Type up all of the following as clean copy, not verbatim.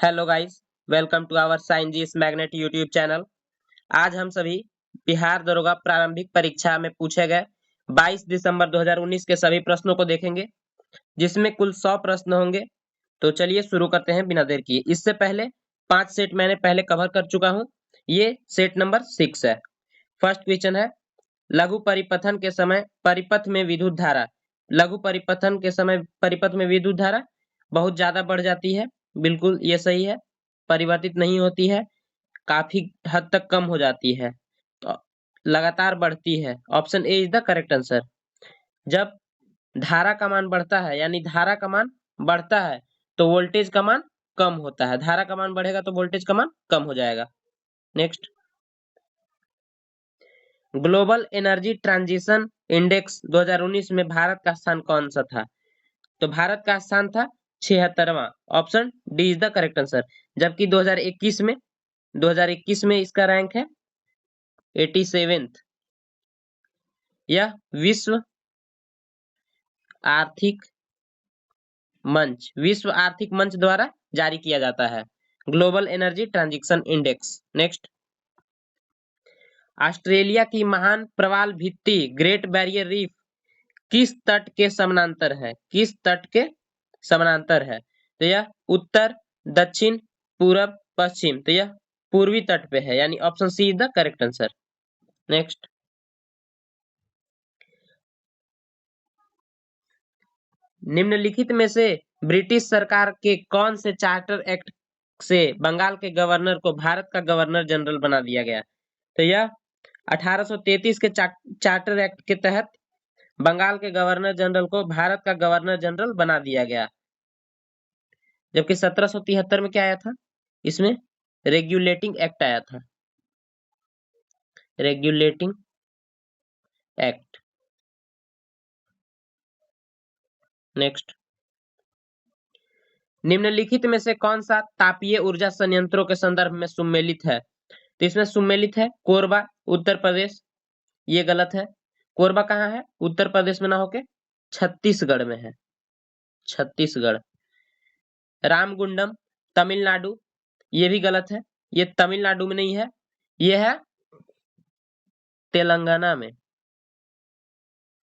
Hello guys, welcome to our science magnet YouTube channel. आज हम सभी बिहार दरोगा प्रारंभिक परीक्षा में पूछे गए 22 दिसंबर 2019 के सभी प्रश्नों को देखेंगे, जिसमें कुल 100 प्रश्न होंगे। तो चलिए शुरू करते हैं बिना देर किए। इससे पहले 5 सेट मैंने पहले कवर कर चुका हूं। ये सेट नंबर 6 है। फर्स्ट क्वेश्चन है, लघु परिपथन के समय परिपथ में विद्युत धारा लघु परिपथन के समय परिपथ में विद्युत धारा बहुत ज्यादा बढ़ जाती है। बिल्कुल ये सही है, परिवर्तित नहीं होती है, काफी हद तक कम हो जाती है, तो लगातार बढ़ती है। Option A is the correct answer. जब धारा का मान बढ़ता है यानी धारा का मान बढ़ता है तो वोल्टेज का मान कम होता है। धारा का मान बढ़ेगा तो वोल्टेज का मान कम हो जाएगा। Next, global energy transition index 2019 में भारत का स्थान कौन सा था? तो भारत का स्थान था 76वां। Option D is the correct answer. जबकि 2021 में इसका रैंक है 87th। यह विश्व आर्थिक मंच द्वारा जारी किया जाता है, global energy transition index. Next, Australia की महान प्रवाल भित्ति ग्रेट बैरियर रीफ किस तट के समानांतर है? किस तट के समानांतर है? तो यह उत्तर, दक्षिण, पूरब, पश्चिम। तो यह पूर्वी तट पे है, यानी option C is the correct answer. Next, निम्नलिखित में से ब्रिटिश सरकार के कौन से चार्टर एक्ट से बंगाल के गवर्नर को भारत का गवर्नर जनरल बना दिया गया? तो यह 1833 के चार्टर एक्ट के तहत बंगाल के गवर्नर जनरल को भारत का गवर्नर जनरल बना दिया गया। जबकि 1773 में क्या आया था? इसमें रेगुलेटिंग एक्ट आया था, रेगुलेटिंग एक्ट। नेक्स्ट, निम्नलिखित में से कौन सा तापीय ऊर्जा संयंत्रों के संदर्भ में सुमेलित है? तो इसमें सुमेलित है कोरबा, उत्तर प्रदेश। ये गलत है। कोरबा कहाँ है? उत्तर प्रदेश में ना होके छत्तीसगढ़ में है, छत्तीसगढ़। रामगुंडम, तमिलनाडु, ये भी गलत है। ये तमिलनाडु में नहीं है, ये है तेलंगाना में,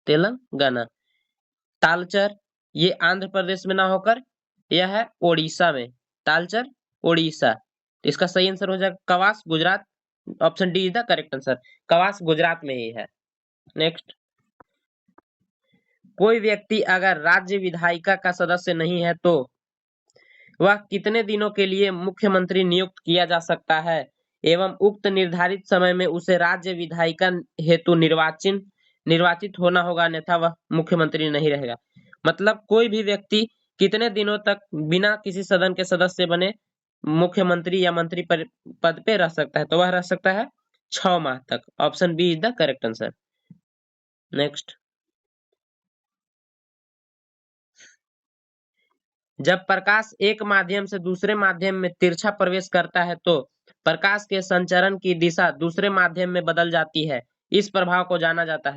तेलंगाना। तालचर, ये आंध्र प्रदेश में ना होकर यह है ओडिशा में, तालचर ओडिशा। तो इसका सही आंसर हो जाएगा Kawas, Gujarat. Option D is the correct answer. Kawas Gujarat में ही है। नेक्स्ट, कोई व्यक्ति अगर राज्य विधायिका का सदस्य नहीं है तो वह कितने दिनों के लिए मुख्यमंत्री नियुक्त किया जा सकता है एवं उक्त निर्धारित समय में उसे राज्य विधायिका हेतु निर्वाचित होना होगा, अन्यथा वह मुख्यमंत्री नहीं रहेगा। मतलब कोई भी व्यक्ति कितने दिनों तक बिना किसी सदन के सदस्य बने मुख्यमंत्री या मंत्री पद पे रह सकता है? तो वह रह सकता है 6 माह तक। Option B is the correct answer. Next, जब प्रकाश एक माध्यम से दूसरे माध्यम में तिरछा प्रवेश करता है तो प्रकाश के संचरण की दिशा दूसरे माध्यम में बदल जाती है। इस प्रभाव को जाना जाता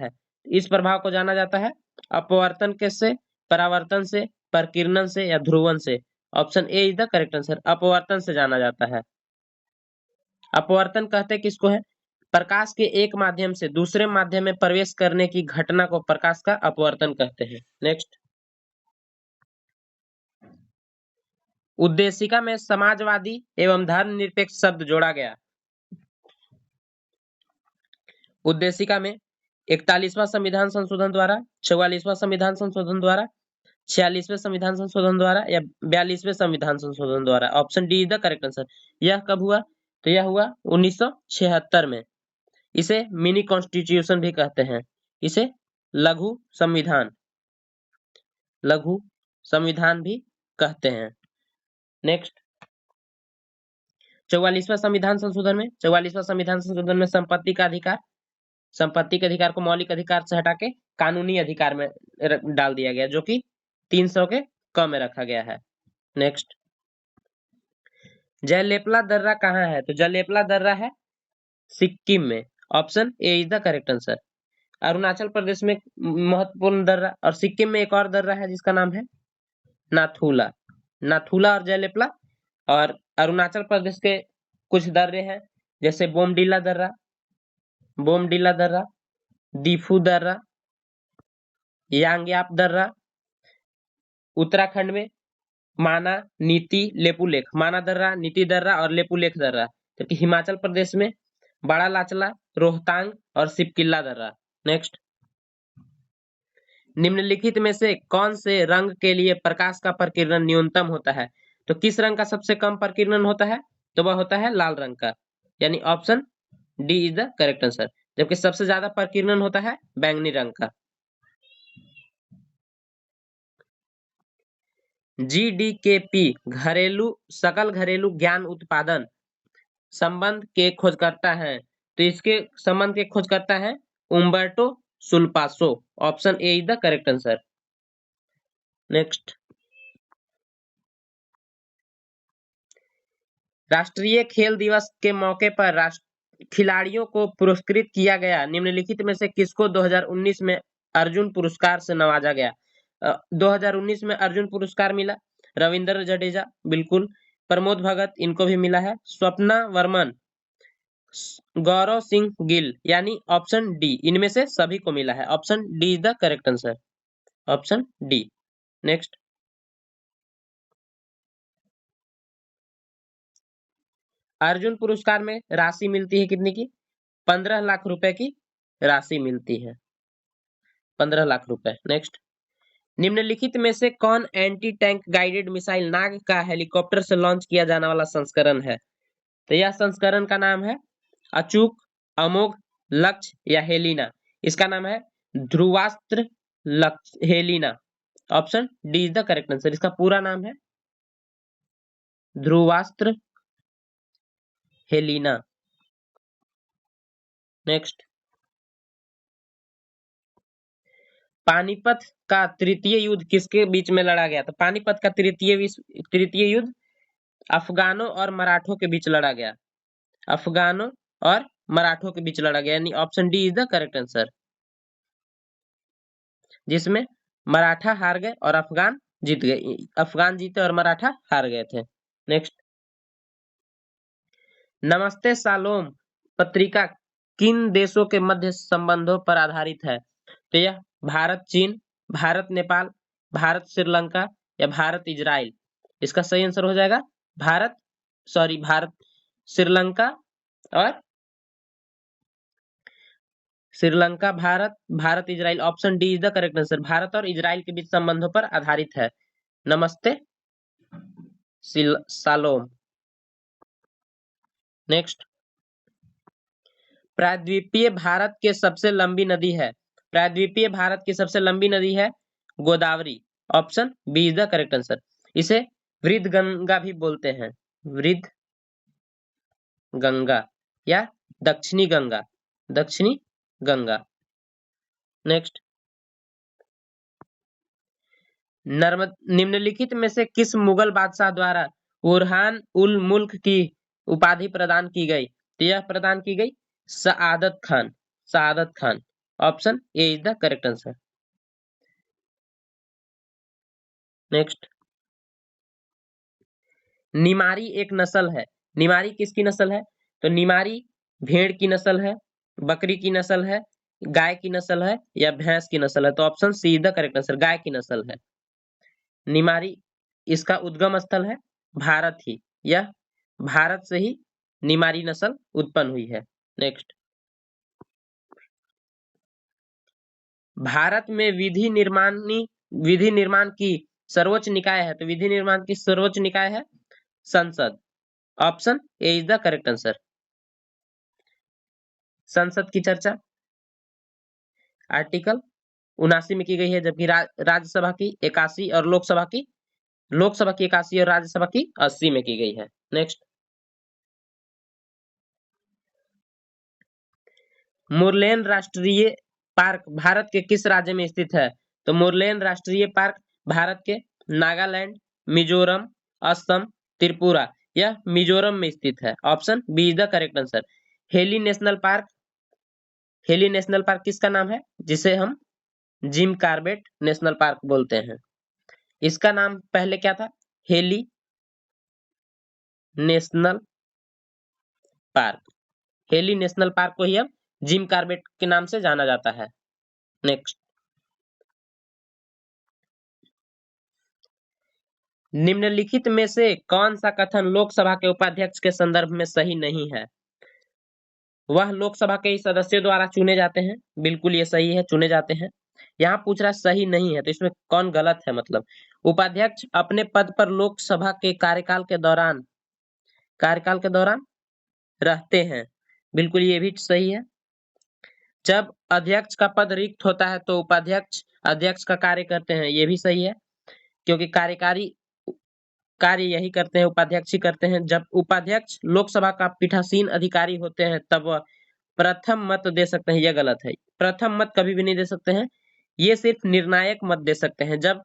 है अपवर्तन के से, परावर्तन से, प्रकीर्णन से या ध्रुवण से। Option A is the correct answer. अपवर्तन से जाना जाता है। अपवर्तन कहते किसको है? प्रकाश के एक माध्यम से दूसरे माध्यम में प्रवेश करने की घटना को प्रकाश का अपवर्तन कहते हैं। नेक्स्ट, उद्देशिका में समाजवादी एवं धर्मनिरपेक्ष शब्द जोड़ा गया। उद्देशिका में 41वां संविधान संशोधन द्वारा, 44वां संविधान संशोधन द्वारा, 46वें संविधान संशोधन द्वारा या 42वें संविधान संशोधन द्वारा। Option D is the correct answer. यह कब हुआ? तो यह हुआ 1976 में। इसे मिनी कॉन्स्टिट्यूशन भी कहते हैं, इसे लघु संविधान भी कहते हैं। नेक्स्ट, 44वां संविधान संशोधन में संपत्ति के अधिकार को मौलिक अधिकार से हटा के कानूनी अधिकार में डाल दिया गया, जो कि 300 के कम में रखा गया है। नेक्स्ट, जयलेपला दर्रा कहाँ है? तो जयलेपला दर्रा है सिक्किम में। Option A is the correct answer. Arunachal Pradesh में महत्वपूर्ण दर्रा, और सिक्किम में एक और दर्रा है जिसका नाम है नाथुला। नाथुला और जयलेपला और अरुणाचल प्रदेश के कुछ दर्रे हैं, जैसे बोमडिला दर्रा, दीफू दर्रा, यांग्याप दर्रा। उत्तराखंड में माना, नीति, लेपुलेख, माना दर्रा, नीति दर्रा और लेपुलेख दर्रा। जबकि हिमाचल प्रदेश में बड़ा लाचला, रोहतांग और सिपकिल्ला दर्रा। नेक्स्ट, निम्नलिखित में से कौन से रंग के लिए प्रकाश का प्रकीर्णन न्यूनतम होता है? तो किस रंग का सबसे कम प्रकीर्णन होता है? तो वह होता है लाल रंग का, यानी option D is the correct answer. जबकि सबसे ज्यादा प्रकीर्णन होता है बैंगनी रंग का। जीडीकेपी सकल घरेलू ज्ञान उत्पादन संबंध के खोजकर्ता हैं, तो इसके संबंध के खोजकर्ता हैं Umberto Sulpasso. Option A is the correct answer. Next, राष्ट्रीय खेल दिवस के मौके पर खिलाड़ियों को पुरस्कृत किया गया निम्नलिखित में से किसको 2019 में अर्जुन पुरस्कार से नवाजा गया? 2019 में अर्जुन पुरस्कार मिला रविंद्र जडेजा, बिल्कुल। प्रमोद भगत, इनको भी मिला है। स्वप्ना वर्मन, गौरव सिंह गिल, यानी ऑप्शन डी, इनमें से सभी को मिला है। Option D is the correct answer. Option D. Next, Arjun पुरस्कार में राशि मिलती है कितनी की? 15 लाख रुपए की राशि मिलती है, 15 लाख रुपए। नेक्स्ट, निम्नलिखित में से कौन एंटी टैंक गाइडेड मिसाइल नाग का हेलीकॉप्टर से लॉन्च किया जाने वाला संस्करण है? तो यह संस्करण का नाम है अचूक, अमोघ, लक्ष्य या हेलिना। इसका नाम है ध्रुवास्त्र लक्ष्य Helina. Option D is the correct answer. इसका पूरा नाम है ध्रुवास्त्र हेलिना। नेक्स्ट, पानीपत का तृतीय युद्ध किसके बीच में लड़ा गया? तो पानीपत का तृतीय युद्ध अफगानों और मराठों के बीच लड़ा गया। अफगानों और मराठों के बीच लड़ा गया, यानी option D is the correct answer, जिसमें मराठा हार गए और अफगान जीत गए। अफगान जीते और मराठा हार गए थे। नेक्स्ट, नमस्ते सालोम पत्रिका किन देशों के मध्य संबंधों पर आधारित है? तो यह भारत चीन, भारत नेपाल, भारत श्रीलंका या भारत इजराइल। इसका सही आंसर हो जाएगा भारत श्रीलंका और Sri Lanka, Bharat Israel. Option D is the correct answer. Bharat और इजराइल के बीच संबंधों पर आधारित है नमस्ते सालोम। नेक्स्ट, प्रायद्वीपीय भारत की सबसे लंबी नदी है? प्रायद्वीपीय भारत की सबसे लंबी नदी है Godavari. Option B is the correct answer. इसे वृद्ध गंगा भी बोलते हैं, वृद्ध गंगा या दक्षिणी गंगा, दक्षिणी गंगा। नेक्स्ट, निम्नलिखित में से किस मुगल बादशाह द्वारा बुरहान उल मुल्क की उपाधि प्रदान की गई? तो यह प्रदान की गई Saadat Khan, Saadat Khan. Option A is the correct answer. Next, Nimari एक नस्ल है, निमारी किसकी नस्ल है? तो निमारी भेड़ की नस्ल है, बकरी की नस्ल है, गाय की नस्ल है या भैंस की नस्ल है? तो option C is the correct answer, गाय की नस्ल है निमारी। इसका उद्गम स्थल है भारत ही, यह भारत से ही निमारी नस्ल उत्पन्न हुई है। नेक्स्ट, भारत में विधि निर्माण की सर्वोच्च निकाय है? तो विधि निर्माण की सर्वोच्च निकाय है संसद। Option A is the correct answer. संसद की चर्चा आर्टिकल 79 में की गई है, जबकि राज्यसभा की 81 और लोकसभा की 81 और राज्यसभा की 80 में की गई है। नेक्स्ट, मुरलेन राष्ट्रीय पार्क भारत के किस राज्य में स्थित है? तो मुरलेन राष्ट्रीय पार्क भारत के नागालैंड, मिजोरम, असम, त्रिपुरा, यह मिजोरम में स्थित है। Option B is the correct answer. Hailey national park किसका नाम है, जिसे हम जिम कार्बेट नेशनल पार्क बोलते हैं? इसका नाम पहले क्या था? Heli national park. Heli national park को ही अब जिम कॉर्बेट के नाम से जाना जाता है। नेक्स्ट, निम्नलिखित में से कौन सा कथन लोकसभा के उपाध्यक्ष के संदर्भ में सही नहीं है? वह लोकसभा के सदस्यों द्वारा चुने जाते हैं, बिल्कुल ये सही है, चुने जाते हैं। यहाँ पूछ रहा सही नहीं है, तो इसमें कौन गलत है? मतलब उपाध्यक्ष अपने पद पर लोकसभा के कार्यकाल के दौरान रहते हैं, बिल्कुल ये भी सही है। जब अध्यक्ष का पद रिक्त होता है तो उपाध्यक्ष अध्यक्ष का कार्य करते हैं, ये भी सही है, क्योंकि कार्यकारी कार्य यही करते हैं, उपाध्यक्ष ही करते हैं। जब उपाध्यक्ष लोकसभा का पीठासीन अधिकारी होते हैं तब वह प्रथम मत दे सकते हैं, यह गलत है। प्रथम मत कभी भी नहीं दे सकते हैं, ये सिर्फ निर्णायक मत दे सकते हैं जब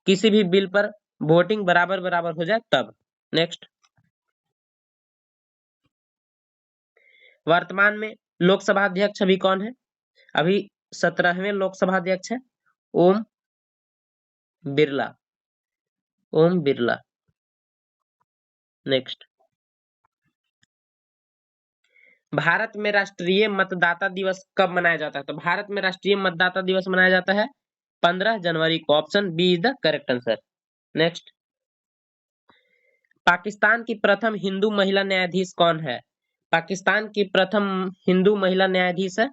किसी भी बिल पर वोटिंग बराबर बराबर हो जाए तब। नेक्स्ट, वर्तमान में लोकसभा अध्यक्ष अभी कौन है? अभी 17वें लोकसभा अध्यक्ष है ओम बिरला। ओम बिरला। नेक्स्ट, भारत में राष्ट्रीय मतदाता दिवस कब मनाया जाता है? तो भारत में राष्ट्रीय मतदाता दिवस मनाया जाता है 15 जनवरी को। Option B is the correct answer. Next, Pakistan की प्रथम हिंदू महिला न्यायाधीश कौन है? पाकिस्तान की प्रथम हिंदू महिला न्यायाधीश है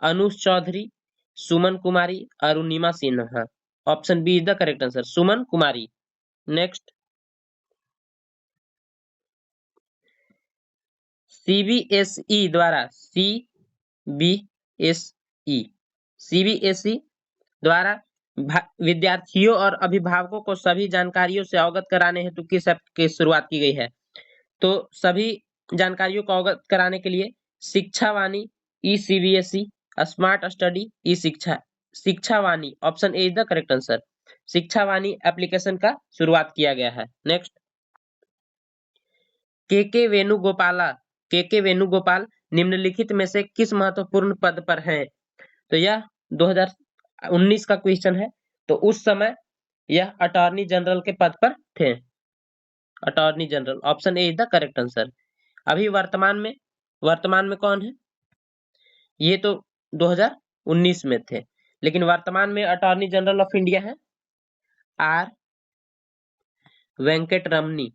Anuj Chaudhary, Suman Kumari, Arunima Sinha. Option B is the correct answer, Suman Kumari. Next, CBSE द्वारा विद्यार्थियों और अभिभावकों को सभी जानकारियों से अवगत कराने हेतु किस ऐप की शुरुआत की गई है? तो सभी जानकारियों को अवगत कराने के लिए Shikshavani, e CBSE, smart study, e Shikshavani. Option A is the correct answer, Shikshavani application का शुरुआत किया गया है। नेक्स्ट, के वेणुगोपाल निम्नलिखित में से किस महत्वपूर्ण पद पर हैं? तो यह 2019 का क्वेश्चन है, तो उस समय यह अटॉर्नी जनरल के पद पर थे, attorney general. Option A is the correct answer. अभी वर्तमान में कौन है? ये तो 2019 में थे, लेकिन वर्तमान में अटॉर्नी जनरल ऑफ इंडिया है आर वेंकट रमनी।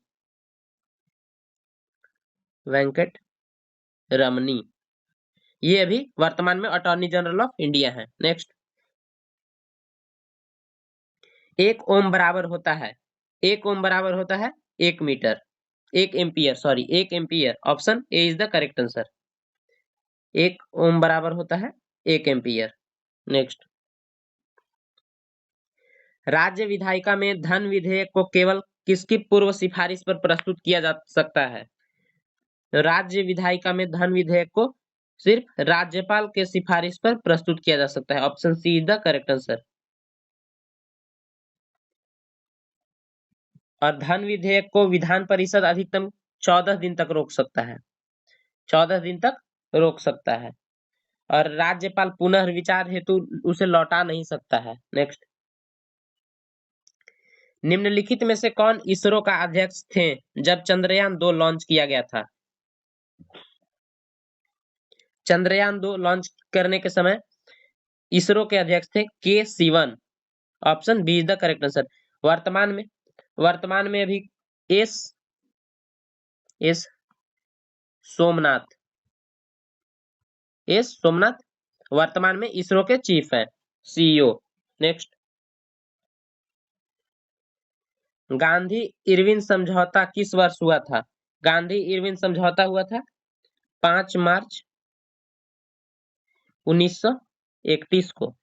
ये अभी वर्तमान में अटॉर्नी जनरल ऑफ इंडिया है। नेक्स्ट, एक ओम बराबर होता है 1 metre, 1 ampere. Option A is the correct answer, 1 ohm बराबर होता है 1 एम्पियर। नेक्स्ट, राज्य विधायिका में धन विधेयक को केवल किसकी पूर्व सिफारिश पर प्रस्तुत किया जा सकता है? राज्य विधायिका में धन विधेयक को सिर्फ राज्यपाल के सिफारिश पर प्रस्तुत किया जा सकता है। Option C is the correct answer. और धन विधेयक को विधान परिषद अधिकतम 14 दिन तक रोक सकता है, 14 दिन तक रोक सकता है, और राज्यपाल पुनर्विचार हेतु उसे लौटा नहीं सकता है। नेक्स्ट, निम्नलिखित में से कौन इसरो का अध्यक्ष थे जब चंद्रयान 2 लॉन्च किया गया था? चंद्रयान 2 लॉन्च करने के समय इसरो के अध्यक्ष थे K Sivan. Option B is the correct answer. वर्तमान में अभी एस सोमनाथ वर्तमान में इसरो के चीफ है, सीईओ। नेक्स्ट, गांधी इरविन समझौता किस वर्ष हुआ था? गांधी इरविन समझौता हुआ था 5 मार्च 1931 को।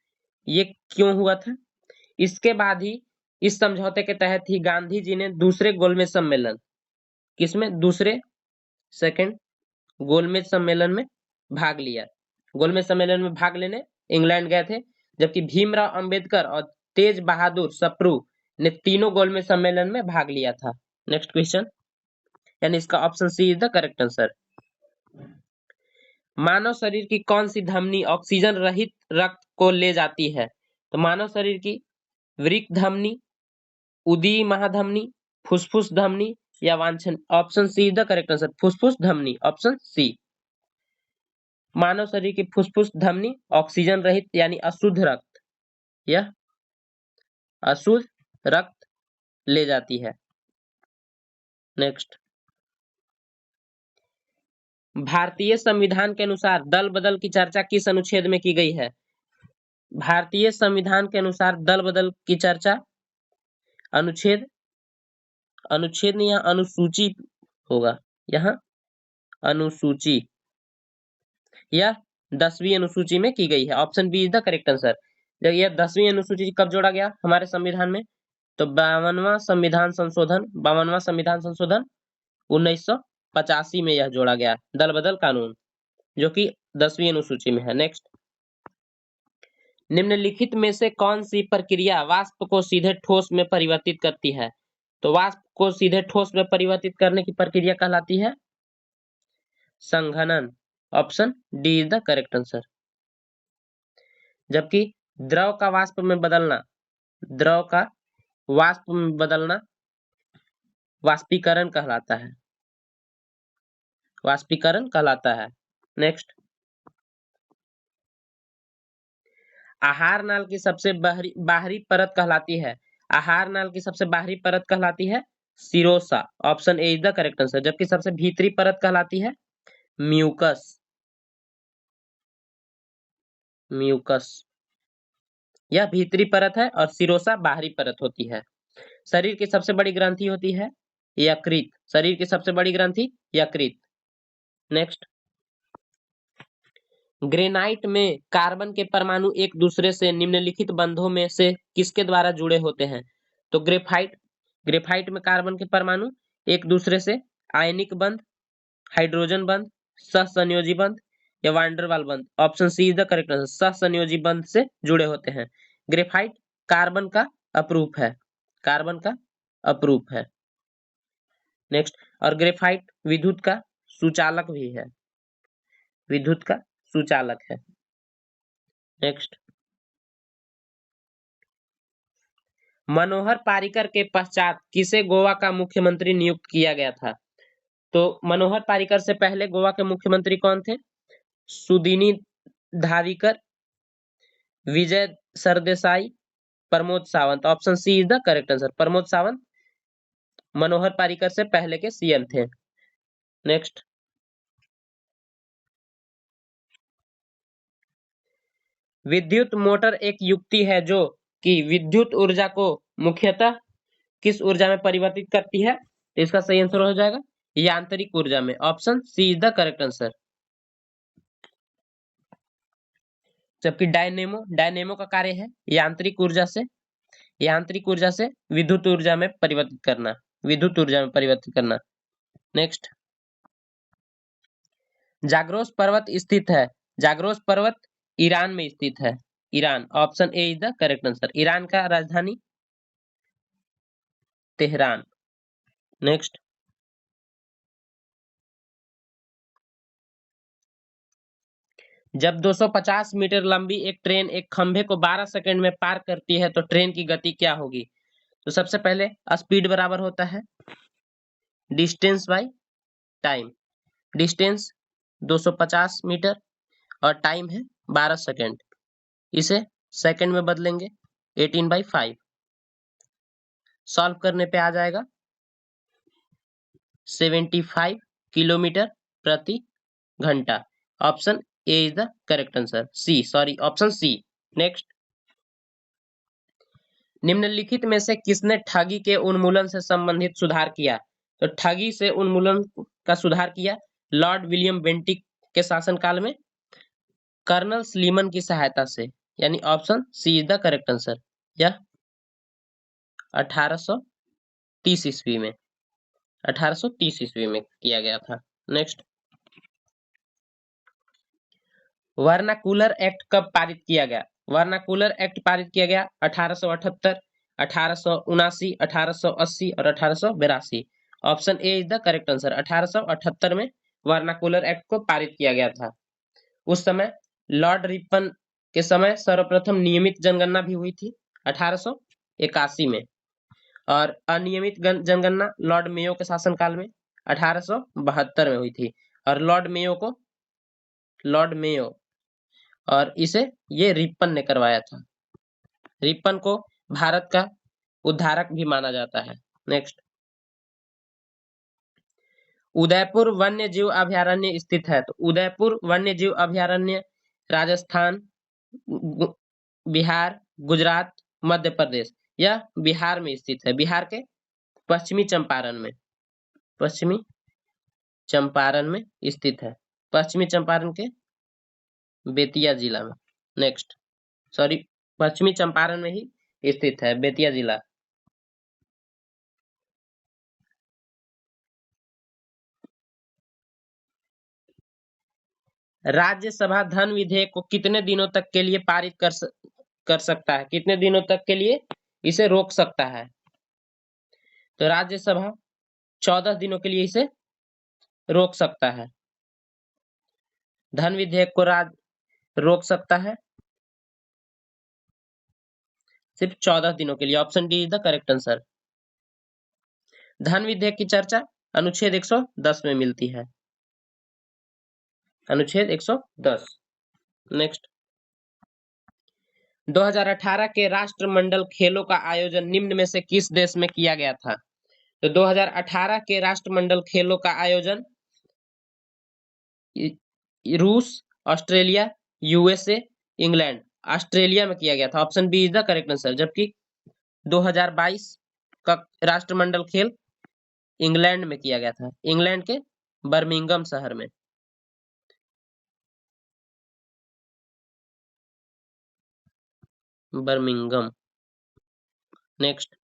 ये क्यों हुआ था? इसके बाद ही इस समझौते के तहत ही गांधी जी ने दूसरे गोलमेज सम्मेलन, किसमें? दूसरे सेकंड गोलमेज सम्मेलन में भाग लिया। गोलमेज सम्मेलन में भाग लेने इंग्लैंड गए थे, जबकि भीमराव अंबेडकर और तेज बहादुर सप्रू ने तीनों गोलमेज सम्मेलन में भाग लिया था। नेक्स्ट क्वेश्चन, यानी इसका option C is the correct answer. मानव शरीर की कौन सी धमनी ऑक्सीजन रहित रक्त को ले जाती है? तो मानव शरीर की वृक्क धमनी, उदीय महाधमनी, फुसफुस धमनी, या वांछनीय? Option C is the correct answer, फुसफुस धमनी, ऑप्शन सी। मानव शरीर की फुसफुस धमनी ऑक्सीजन रहित यानी अशुद्ध रक्त, यह अशुद्ध रक्त ले जाती है। नेक्स्ट, भारतीय संविधान के अनुसार दल बदल की चर्चा किस अनुच्छेद में की गई है? भारतीय संविधान के अनुसार दल बदल की चर्चा अनुच्छेद नहीं, यहाँ अनुसूची होगा, यहाँ अनुसूची या 10वीं अनुसूची में की गई है। Option B is the correct answer. जब यह 10वीं अनुसूची कब जोड़ा गया हमारे संविधान में? तो 52वां संविधान संशोधन 1985 में यह जोड़ा गया दल बदल कानून, जो कि 10वीं अनुसूची में है। नेक्स्ट, निम्नलिखित में से कौन सी प्रक्रिया वाष्प को सीधे ठोस में परिवर्तित करती है? तो वाष्प को सीधे ठोस में परिवर्तित करने की प्रक्रिया कहलाती है संघनन, option D is the correct answer. जबकि द्रव का वाष्प में बदलना, द्रव का वाष्प में बदलना वाष्पीकरण कहलाता है, वाष्पीकरण कहलाता है। नेक्स्ट, आहार नाल की सबसे बाहरी परत कहलाती है, आहार नाल की सबसे बाहरी परत कहलाती है serosa, option A is the correct answer. जबकि सबसे भीतरी परत कहलाती है म्यूकस, म्यूकस यह भीतरी परत है और सिरोसा बाहरी परत होती है। शरीर की सबसे बड़ी ग्रंथि होती है यकृत, शरीर की सबसे बड़ी ग्रंथि यकृत। नेक्स्ट, ग्रेनाइट में कार्बन के परमाणु एक दूसरे से निम्नलिखित बंधों में से किसके द्वारा जुड़े होते हैं? तो ग्रेफाइट में कार्बन के परमाणु एक दूसरे से आयनिक बंध, हाइड्रोजन बंध, सहसंयोजी बंध या वांडरवाल बंध, option C is the correct answer, सहसंयोजी बंध से जुड़े होते हैं। ग्रेफाइट कार्बन का अपरूप है, कार्बन का अपरूप है। नेक्स्ट, और ग्रेफाइट विद्युत का सुचालक भी है, विद्युत का सुचालक है। नेक्स्ट, मनोहर पारिकर के पश्चात किसे गोवा का मुख्यमंत्री नियुक्त किया गया था? तो मनोहर पारिकर से पहले गोवा के मुख्यमंत्री कौन थे? Sudini Dharikar, Vijay Sardesai, Pramod Sawant, option C is the correct answer. Pramod Sawant Manohar Parrikar से पहले के सीएम थे। नेक्स्ट, विद्युत मोटर एक युक्ति है जो कि विद्युत ऊर्जा को मुख्यतः किस ऊर्जा में परिवर्तित करती है? तो इसका सही आंसर हो जाएगा यांत्रिक ऊर्जा में, option C is the correct answer. जबकि डायनेमो का कार्य है यांत्रिक ऊर्जा से विद्युत ऊर्जा में परिवर्तित करना, विद्युत ऊर्जा में परिवर्तित करना। नेक्स्ट, जाग्रोस पर्वत स्थित है, जाग्रोस पर्वत ईरान में स्थित है, Iran, option A is the correct answer. Iran का राजधानी तेहरान। नेक्स्ट, जब 250 मीटर लंबी एक ट्रेन एक खंभे को 12 सेकंड में पार करती है तो ट्रेन की गति क्या होगी? तो सबसे पहले स्पीड बराबर होता है distance by time, distance 250 metre और टाइम है 12 सेकंड, इसे सेकंड में बदलेंगे 18/5, सॉल्व करने पे आ जाएगा 75 किलोमीटर प्रति घंटा, option A is the correct answer, option C. Next, निम्नलिखित में से किसने ठगी के उन्मूलन से संबंधित सुधार किया? तो ठगी से उन्मूलन का सुधार किया लॉर्ड विलियम बेंटिक के शासनकाल में कर्नल स्लीमन की सहायता से, यानी option C is the correct answer. यह 1830 ईस्वी में 1830 ईस्वी में किया गया था। नेक्स्ट, वर्नाकुलर एक्ट कब पारित किया गया? वर्नाकुलर एक्ट पारित किया गया 1878, 1879, 1880 और 1882, option A is the correct answer. 1878 में वर्नाकुलर एक्ट को पारित किया गया था। उस समय लॉर्ड रिपन के समय सर्वप्रथम नियमित जनगणना भी हुई थी 1881 में, और अनियमित जनगणना लॉर्ड मेयो के शासनकाल में 1872 में हुई थी। और लॉर्ड मेयो और इसे ये रिपन ने करवाया था। रिपन को भारत का उद्धारक भी माना जाता है। नेक्स्ट, उदयपुर वन्य जीव अभयारण्य स्थित है। तो उदयपुर वन्य जीव अभयारण्य राजस्थान, बिहार, गुजरात, मध्य प्रदेश, यह बिहार में स्थित है। बिहार के पश्चिमी चंपारण में स्थित है। पश्चिमी चंपारण के बेतिया जिला में। नेक्स्ट, पश्चिमी चंपारण में ही स्थित है, बेतिया जिला। राज्यसभा धन विधेयक को कितने दिनों तक के लिए पारित कर सकता है? कितने दिनों तक के लिए इसे रोक सकता है? तो राज्यसभा 14 दिनों के लिए इसे रोक सकता है। धन विधेयक को रोक सकता है सिर्फ 14 दिनों के लिए। Option D is the correct answer. धन विधेयक की चर्चा अनुच्छेद 110 में मिलती है। अनुच्छेद 110। नेक्स्ट, 2018 के राष्ट्रमंडल खेलों का आयोजन निम्न में से किस देश में किया गया था? तो 2018 के राष्ट्रमंडल खेलों का आयोजन रूस, ऑस्ट्रेलिया, यूएसए, इंग्लैंड, ऑस्ट्रेलिया में किया गया था। Option B is the correct answer. जबकि 2022 का राष्ट्रमंडल खेल इंग्लैंड में किया गया था, इंग्लैंड के बर्मिंघम शहर में। बर्मिंघम। नेक्स्ट,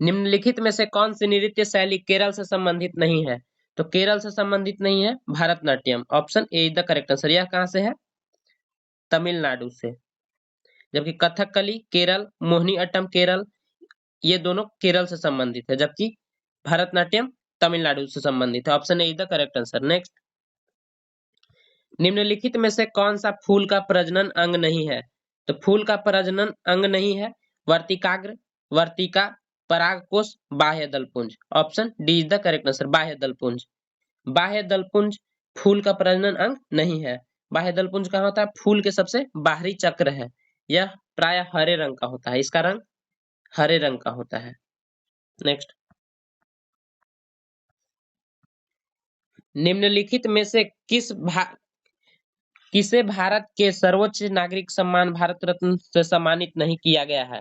निम्नलिखित में से कौन सी नृत्य शैली केरल से संबंधित नहीं है? तो केरल से संबंधित नहीं है Bharatanatyam. Option A is the correct answer. यह कहां से है? तमिलनाडु से। जबकि कथकली केरल, मोहिनी अट्टम केरल, ये दोनों केरल से संबंधित है, जबकि भरतनाट्यम तमिलनाडु से संबंधित है। Option A is the correct answer. Next, निम्नलिखित में से कौन सा फूल का प्रजनन अंग नहीं है? तो फूल का प्रजनन अंग नहीं है वर्तिकाग्र, वर्तिका, परागकोश, बाह्य दलपुंज। Option D is the correct answer. बाह्य दलपुंज। बाह्य दलपुंज फूल का प्रजनन अंग नहीं है। बाह्य दलपुंज कहाँ होता है? फूल के सबसे बाहरी चक्र है। यह प्रायः हरे रंग का होता है, इसका रंग हरे रंग का होता है। नेक्स्ट, निम्नलिखित में से किसे भारत के सर्वोच्च नागरिक सम्मान भारत रत्न से सम्मानित नहीं किया गया है?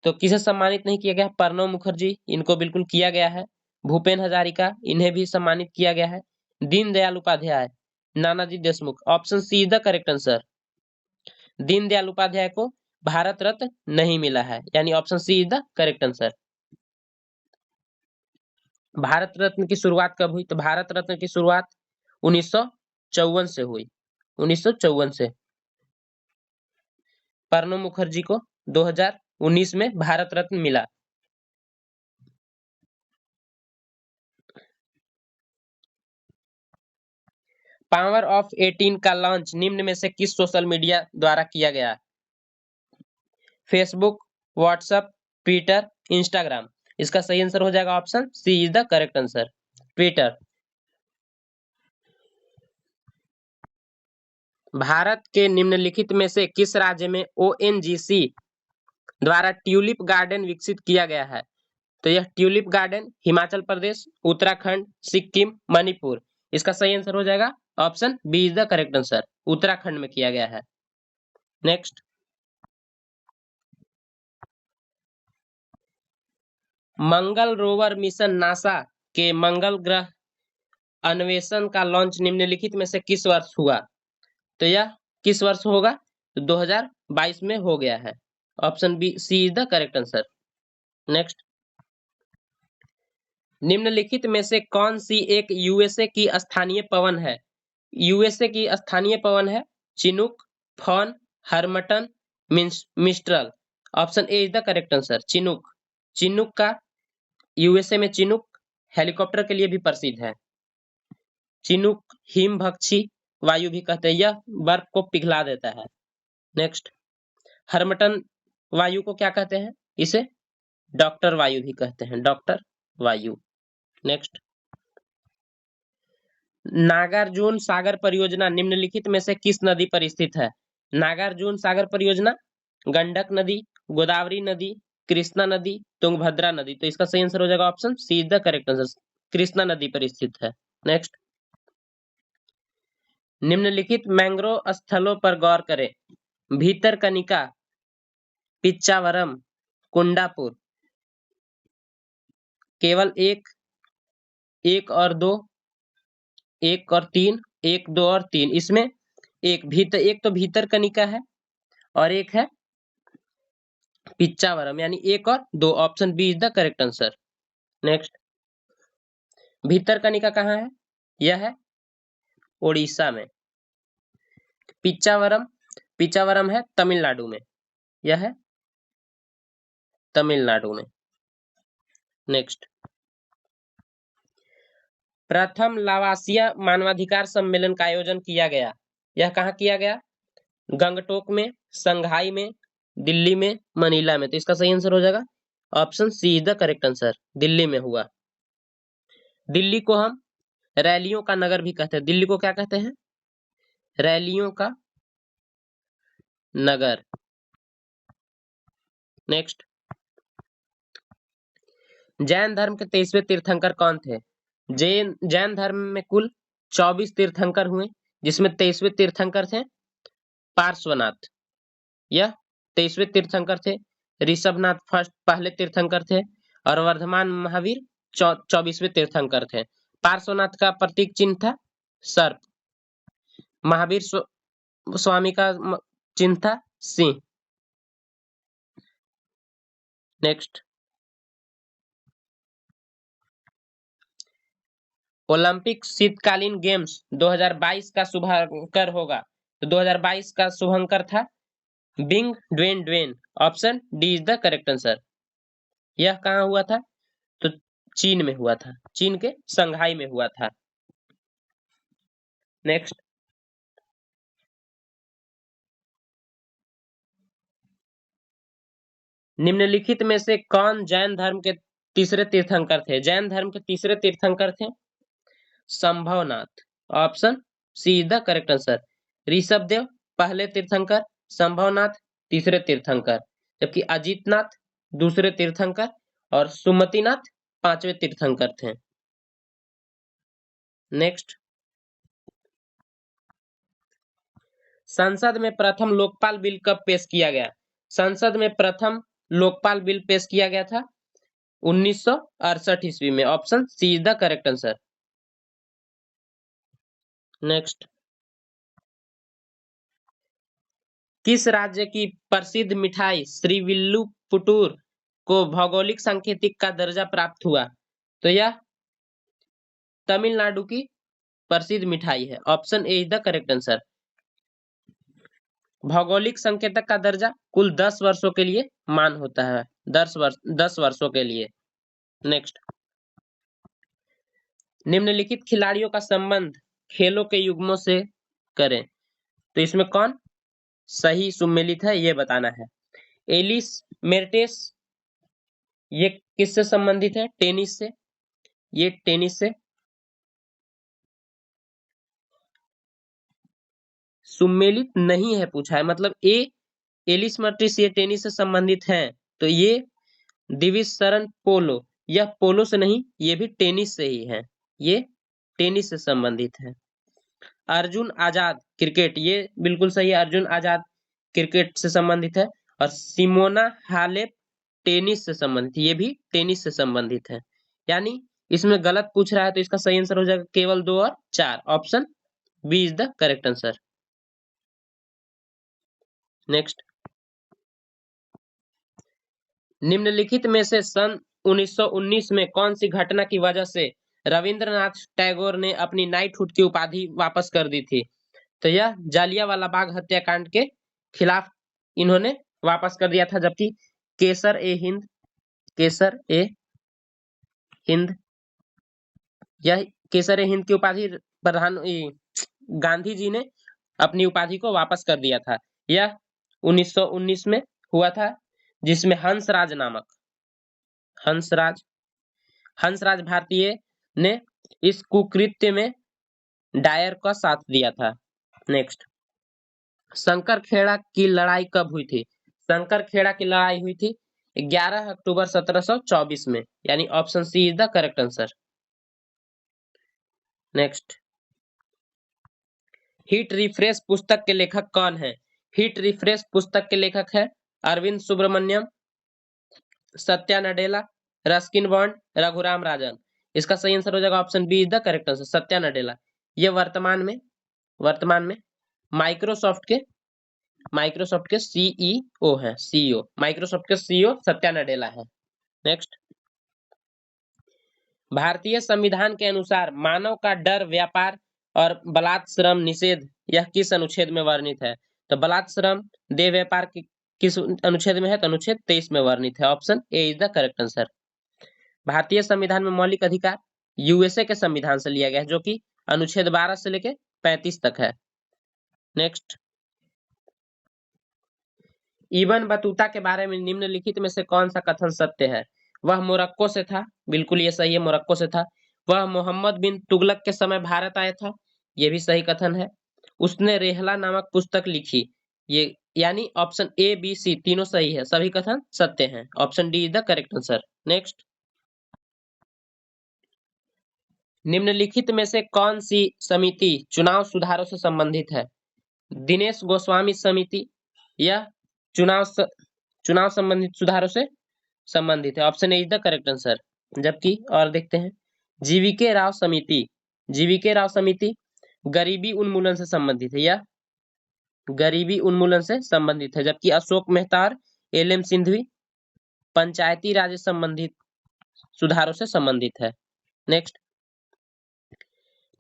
तो किसे सम्मानित नहीं किया गया? प्रणब मुखर्जी, इनको बिल्कुल किया गया है। भूपेन हजारिका, इन्हें भी सम्मानित किया गया है। Deendayal Upadhyay, Nanaji Deshmukh. Option C is the correct answer. Deendayal Upadhyay को भारत रत्न नहीं मिला है, यानी option C is the correct answer. Bharat Ratna की शुरुआत कब हुई? तो भारत रत्न की शुरुआत 1954 से हुई। 1954 से। प्रणब मुखर्जी को 2019 में भारत रत्न मिला। पावर ऑफ 18 का लॉन्च निम्न में से किस सोशल मीडिया द्वारा किया गया? Facebook, WhatsApp, Twitter, Instagram. इसका सही आंसर हो जाएगा option C is the correct answer, Twitter. Bharat के निम्नलिखित में से किस राज्य में ओएनजीसी द्वारा ट्यूलिप गार्डन विकसित किया गया है? तो यह ट्यूलिप गार्डन हिमाचल प्रदेश, उत्तराखंड, सिक्किम, मणिपुर। इसका सही आंसर हो जाएगा option B is the correct answer, Uttarakhand में किया गया है। नेक्स्ट, मंगल रोवर मिशन नासा के मंगल ग्रह अन्वेषण का लॉन्च निम्नलिखित में से किस वर्ष हुआ? तो यह किस वर्ष होगा? तो 2022 में हो गया है। Option B C is the correct answer. Next, निम्नलिखित में से कौन सी एक यूएसए की स्थानीय पवन है? यूएसए की स्थानीय पवन है chinook, foehn, harmattan, mistral. Option A is the correct answer, chinook. Chinook का यूएसए में चिनूक हेलीकॉप्टर के लिए भी प्रसिद्ध है। चिनूक हिमभक्षी वायु भी कहते हैं, यह बर्फ को पिघला देता है। नेक्स्ट, हर्मटन वायु को क्या कहते हैं? इसे डॉक्टर वायु भी कहते हैं, डॉक्टर वायु। नेक्स्ट, नागार्जुन सागर परियोजना निम्नलिखित में से किस नदी पर स्थित है? नागार्जुन सागर परियोजना गंडक नदी, गोदावरी नदी, कृष्णा नदी, तुंगभद्रा नदी। तो इसका सही आंसर हो जाएगा option C is the correct answer, Krishna नदी पर स्थित है। नेक्स्ट, निम्नलिखित मैंग्रोव स्थलों पर गौर करें। भीतरकनिका, पिच्चावरम, कुंडापुर। केवल एक, एक और दो, एक और तीन, एक दो और तीन। इसमें एक तो भीतरकनिका है और एक है पिच्चावरम, यानी एक और दो। Option B is the correct answer. Next, Bhitarkanika कहाँ है? यह है उड़ीसा में। पिच्चावरम, पिच्चावरम है तमिलनाडु में, यह है तमिलनाडु में। नेक्स्ट, प्रथम लावासिया मानवाधिकार सम्मेलन का आयोजन किया गया। यह कहाँ किया गया? गंगटोक में, संघाई में, दिल्ली में, मनीला में। तो इसका सही आंसर हो जाएगा option C is the correct answer, Delhi में हुआ। दिल्ली को हम रैलियों का नगर भी कहते हैं। दिल्ली को क्या कहते हैं? रैलियों का नगर। नेक्स्ट, जैन धर्म के 23वें तीर्थंकर कौन थे? जैन धर्म में कुल 24 तीर्थंकर हुए, जिसमें 23वें तीर्थंकर थे पार्श्वनाथ। यह 23वें तीर्थंकर थे। ऋषभनाथ फर्स्ट पहले तीर्थंकर थे और वर्धमान महावीर 24वें तीर्थंकर थे। पार्श्वनाथ का प्रतीक चिन्ह था सर्प। महावीर स्वामी का चिन्ह था सिंह। नेक्स्ट, ओलंपिक शीतकालीन गेम्स 2022 का शुभंकर होगा। तो 2022 का शुभंकर था Bing Dwen. Option D is the correct answer. यह कहाँ हुआ था? तो चीन में हुआ था, चीन के संघाई में हुआ था। नेक्स्ट, निम्नलिखित में से कौन जैन धर्म के तीसरे तीर्थंकर थे? जैन धर्म के तीसरे तीर्थंकर थे Sambhavnath. Option C is the correct answer. Rishabhdev पहले तीर्थंकर, संभवनाथ तीसरे तीर्थंकर, जबकि अजीतनाथ दूसरे तीर्थंकर और सुमतिनाथ पांचवें तीर्थंकर थे। नेक्स्ट, संसद में प्रथम लोकपाल बिल कब पेश किया गया? संसद में प्रथम लोकपाल बिल पेश किया गया था 1968 ईस्वी में। Option C is the correct answer. Next, किस राज्य की प्रसिद्ध मिठाई श्रीविल्लुपुटूर को भौगोलिक सांकेतिक का दर्जा प्राप्त हुआ? तो यह तमिलनाडु की प्रसिद्ध मिठाई है। Option A is the correct answer. भौगोलिक संकेतक का दर्जा कुल 10 वर्षों के लिए मान होता है, 10 वर्षों के लिए। नेक्स्ट, निम्नलिखित खिलाड़ियों का संबंध खेलों के युग्मों से करें। तो इसमें कौन सही सुमेलित है ये बताना है। एलिस मेर्टेस ये किससे संबंधित है? टेनिस से। ये टेनिस से। सुमेलित नहीं है पूछा है, मतलब एलिस मर्टिस ये टेनिस से संबंधित हैं। तो ये दिविज शरण पोलो, यह पोलो से नहीं, ये भी टेनिस से ही है, ये टेनिस से संबंधित है। अर्जुन आजाद क्रिकेट, ये बिल्कुल सही है, अर्जुन आजाद क्रिकेट से संबंधित है। और सिमोना हालेप टेनिस से संबंधित, ये भी टेनिस से संबंधित है। यानी इसमें गलत पूछ रहा है, तो इसका सही आंसर हो जाएगा केवल 2 और 4। Option B is the correct answer. Next, निम्नलिखित में से सन 1919 में कौन सी घटना की वजह से रविंद्रनाथ टैगोर ने अपनी नाइटहुड की उपाधि वापस कर दी थी? तो यह जालियांवाला बाग हत्याकांड के खिलाफ इन्होंने वापस कर दिया था। जबकि केसर ए हिंद, केसर ए हिंद, यह केसर ए हिंद की उपाधि गांधी जी ने अपनी उपाधि को वापस कर दिया था। यह 1919 में हुआ था, जिसमें हंसराज नामक हंसराज हंसराज भारतीय ने इस कुकृत्य में डायर का साथ दिया था। नेक्स्ट, शंकरखेड़ा की लड़ाई कब हुई थी? शंकरखेड़ा की लड़ाई हुई थी 11 अक्टूबर 1724 में, यानी option C is the correct answer. Next, hit refresh पुस्तक के लेखक कौन है? हिट रिफ्रेश पुस्तक के लेखक है अरविंद सुब्रमण्यम, सत्या नडेला, रस्किन बॉन्ड, रघुराम राजन। इसका सही आंसर हो जाएगा option B is the correct answer, Satya Nadella. ये वर्तमान में माइक्रोसॉफ्ट के सीईओ है, सीईओ माइक्रोसॉफ्ट के सीईओ सत्या नडेला है। नेक्स्ट, भारतीय संविधान के अनुसार मानव का डर, व्यापार और बलात् श्रम निषेध यह किस अनुच्छेद में वर्णित है? तो बलात् श्रम, देह व्यापार की किस अनुच्छेद में है? तो अनुच्छेद 23 में वर्णित है। Option A is the correct answer. भारतीय संविधान में मौलिक अधिकार यूएसए के संविधान से लिया गया है, जो कि अनुच्छेद 12 से लेके 35 तक है। नेक्स्ट, इब्न बतूता के बारे में निम्नलिखित में से कौन सा कथन सत्य है? वह मोरक्को से था, बिल्कुल ये सही है, मोरक्को से था। वह मोहम्मद बिन तुगलक के समय भारत आया था, ये भी सही कथन है। उसने रेहला नामक पुस्तक लिखी, ये यानी ऑप्शन ए बी सी तीनों सही है, सभी कथन सत्य हैं। Option D is the correct answer. Next, निम्नलिखित में से कौन सी समिति चुनाव सुधारों से संबंधित है? दिनेश गोस्वामी समिति या चुनाव संबंधित सुधारों से संबंधित है। Option A is the correct answer. जबकि और देखते हैं, जीवीके राव समिति गरीबी उन्मूलन से संबंधित है या गरीबी उन्मूलन से संबंधित है, जबकि अशोक मेहता और एल.एम. सिंघवी पंचायती राज संबंधित सुधारों से संबंधित है। नेक्स्ट,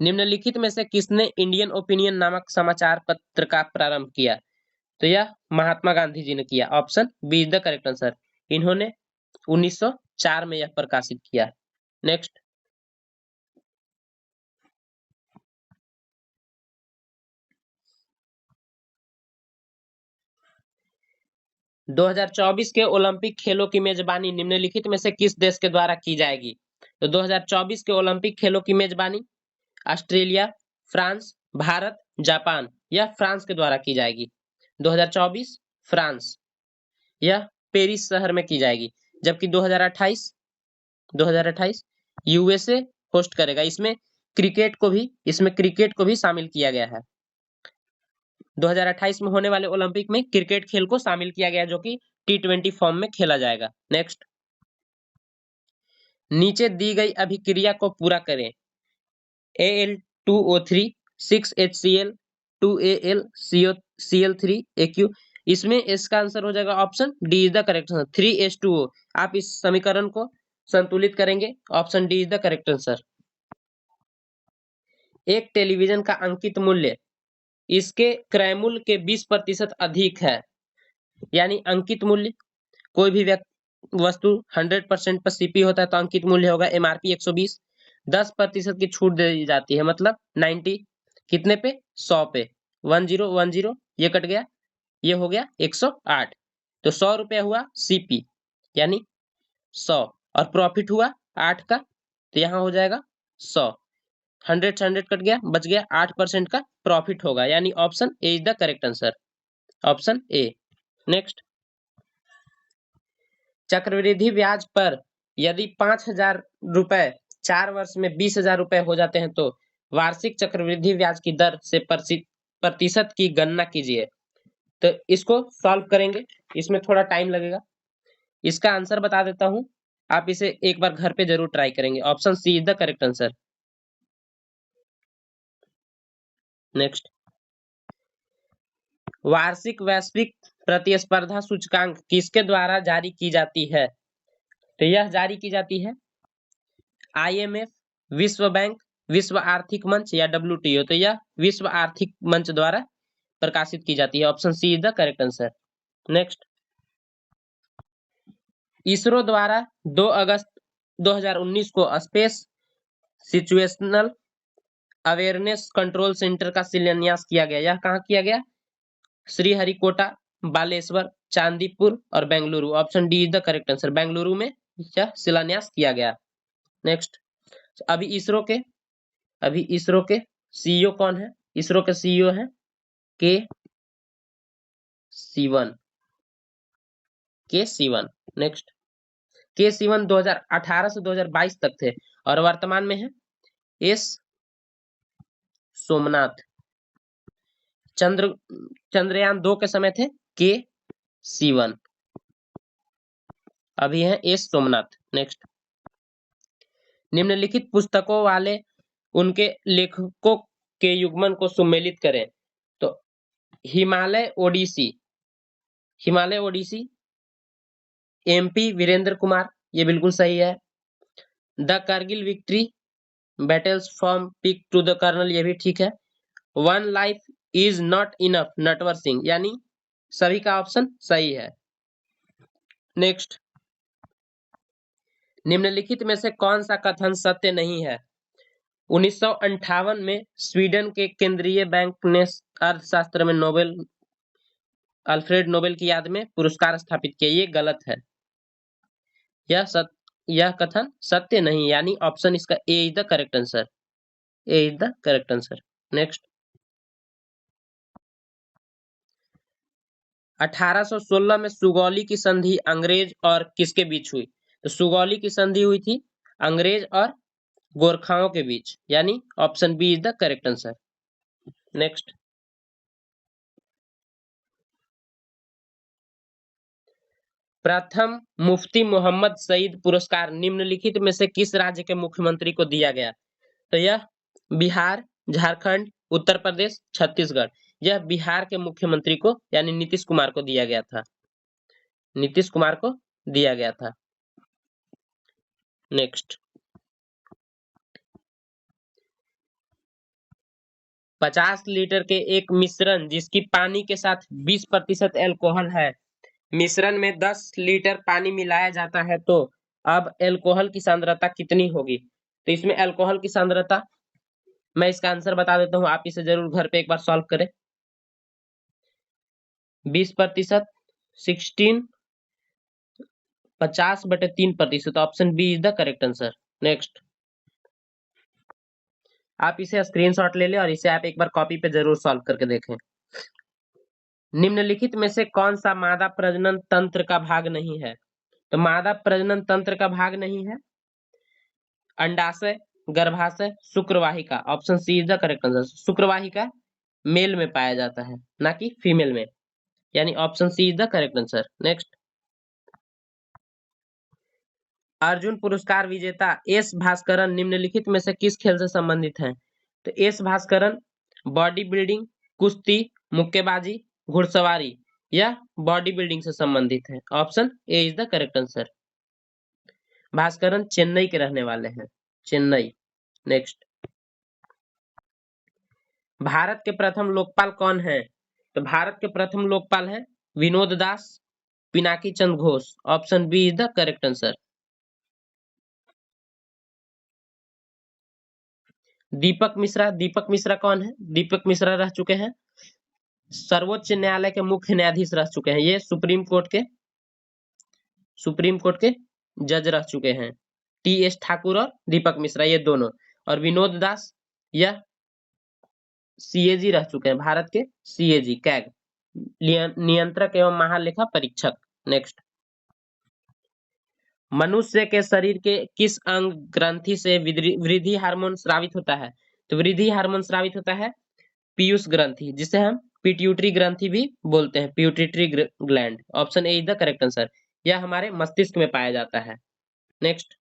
निम्नलिखित में से किसने इंडियन ओपिनियन नामक समाचार पत्र का प्रारंभ किया? तो यह महात्मा गांधी जी ने किया। Option B is the correct answer. इन्होंने 1904 में यह प्रकाशित किया। नेक्स्ट, दो 2024 के ओलंपिक खेलों की मेजबानी निम्नलिखित में से किस देश के द्वारा की जाएगी? तो 2024 के ओलंपिक खेलों की मेजबानी ऑस्ट्रेलिया, फ्रांस, भारत, जापान या फ्रांस के द्वारा की जाएगी। 2024 फ्रांस, यह पेरिस शहर में की जाएगी। जबकि 2028 यूएसए होस्ट करेगा। इसमें क्रिकेट को भी शामिल किया गया है। 2028 में होने वाले ओलंपिक में क्रिकेट खेल को शामिल किया गया, जो कि T20 फॉर्म में खेला जाएगा। नेक्स्ट, नीचे दी गई अभिक्रिया को पूरा करें। Al2O3 6HCl 2AlCl3Aq, इसमें इसका आंसर हो जाएगा option D is the correct answer 3H2O। आप इस समीकरण को संतुलित करेंगे, option D is the correct answer. एक टेलीविजन का अंकित मूल्य इसके क्रय मूल्य के 20% अधिक है, यानी अंकित मूल्य, कोई भी वस्तु 100% पर सीपी होता है तो अंकित मूल्य होगा एमआरपी 120, 10% की छूट दे दी जाती है, मतलब 90, कितने पे? 100 पे। 1010 ये कट गया, ये हो गया 108, तो 100 रुपया हुआ सीपी यानी 100, और प्रॉफिट हुआ 8 का, तो यहाँ हो जाएगा 100। 100 से 100 कट गया, बच गया 8% का प्रॉफिट होगा, यानी option A is the correct answer, option A. Next, चक्रवृद्धि ब्याज पर यदि 5,000 रुपए 4 वर्ष में 20,000 रुपए हो जाते हैं तो वार्षिक चक्रवृद्धि ब्याज की दर से प्रतिशत की गणना कीजिए। तो इसको सॉल्व करेंगे, इसमें थोड़ा टाइम लगेगा। इसका आंसर बता देता हूं, आप इसे एक बार घर पे जरूर ट्राई करेंगे। Option C is the correct answer. Next, वार्षिक वैश्विक प्रतिस्पर्धा सूचकांक किसके द्वारा जारी की जाती है? तो यह जारी की जाती है IMF, विश्व बैंक, विश्व आर्थिक मंच या WTO। तो यह विश्व आर्थिक मंच द्वारा प्रकाशित की जाती है। Option C is the correct answer. Next, ISRO द्वारा 2 अगस्त 2019 को space situational awareness control centre का शिलान्यास किया गया। यह कहाँ किया गया? श्रीहरिकोटा, बालेश्वर, चांदीपुर और Bengaluru. Option D is the correct answer, Bengaluru में यह शिलान्यास किया गया। नेक्स्ट, अभी इसरो के सीईओ कौन है? इसरो के सीईओ है के सिवन। नेक्स्ट, के सिवन 2018 से 2022 तक थे और वर्तमान में है एस सोमनाथ। चंद्रयान 2 के समय थे के सिवन, अभी है एस सोमनाथ। नेक्स्ट, निम्नलिखित पुस्तकों वाले उनके लेखकों के युग्मन को सुमेलित करें। तो हिमालय ओडिसी एमपी वीरेंद्र कुमार, ये बिल्कुल सही है। The Kargil victory battles from peak to the colonel, ये भी ठीक है। One life is not enough Natwar Singh, यानी सभी का ऑप्शन सही है। नेक्स्ट, निम्नलिखित में से कौन सा कथन सत्य नहीं है? 1958 में स्वीडन के केंद्रीय बैंक ने अर्थशास्त्र में अल्फ्रेड नोबेल की याद में पुरस्कार स्थापित किया, ये गलत है। यह कथन सत्य नहीं, यानी ऑप्शन इसका A is the correct answer. Next, 1816 में सुगौली की संधि अंग्रेज और किसके बीच हुई? तो सुगौली की संधि हुई थी अंग्रेज और गोरखाओं के बीच, यानी option B is the correct answer. Next, प्रथम मुफ्ती मोहम्मद सईद पुरस्कार निम्नलिखित में से किस राज्य के मुख्यमंत्री को दिया गया? तो यह बिहार, झारखंड, उत्तर प्रदेश, छत्तीसगढ़। यह बिहार के मुख्यमंत्री को यानी नीतीश कुमार को दिया गया था। नेक्स्ट, 50 लीटर के एक मिश्रण जिसकी पानी के साथ 20% एल्कोहल है, मिश्रण में 10 लीटर पानी मिलाया जाता है, तो अब एल्कोहल की सांद्रता कितनी होगी? तो इसमें एल्कोहल की सांद्रता, मैं इसका आंसर बता देता हूं, आप इसे जरूर घर पे एक बार सॉल्व करें। 20%, 16, 50/3%, option B is the correct answer. Next, आप इसे स्क्रीनशॉट ले लें और इसे आप एक बार कॉपी पे जरूर सॉल्व करके देखें। निम्नलिखित में से कौन सा मादा प्रजनन तंत्र का भाग नहीं है? तो मादा प्रजनन तंत्र का भाग नहीं है अंडाशय, गर्भाशय, शुक्रवाहिका, option C is the correct answer. शुक्रवाहिका मेल में पाया जाता है, ना कि फीमेल में, यानी option C is the correct answer. Next, Arjun पुरस्कार विजेता एस भास्करन निम्नलिखित में से किस खेल से संबंधित हैं? तो एस भास्करन बॉडी बिल्डिंग, कुश्ती, मुक्केबाजी, घुड़सवारी या बॉडी बिल्डिंग से संबंधित है, option A is the correct answer. Bhaskaran Chennai के रहने वाले हैं, चेन्नई। नेक्स्ट, भारत के प्रथम लोकपाल कौन है? तो भारत के प्रथम लोकपाल है Vinod Das, Pinaki Chandra Ghose, option B is the correct answer. Deepak Mishra कौन है? दीपक मिश्रा रह चुके हैं सर्वोच्च न्यायालय के मुख्य न्यायाधीश रह चुके हैं, ये सुप्रीम कोर्ट के जज रह चुके हैं, टी.एस. ठाकुर और दीपक मिश्रा, ये दोनों। और विनोद दास यह सीएजी रह चुके हैं, भारत के सीएजी कैग नियंत्रक एवं महालेखा परीक्षक। नेक्स्ट, मनुष्य के शरीर के किस अंग ग्रंथि से वृद्धि हार्मोन स्रावित होता है? तो वृद्धि हार्मोन स्रावित होता है पीयूष ग्रंथि, जिसे हम पिट्यूटरी ग्रंथि भी बोलते हैं, pituitary gland, option A is the correct answer. यह हमारे मस्तिष्क में पाया जाता है। नेक्स्ट,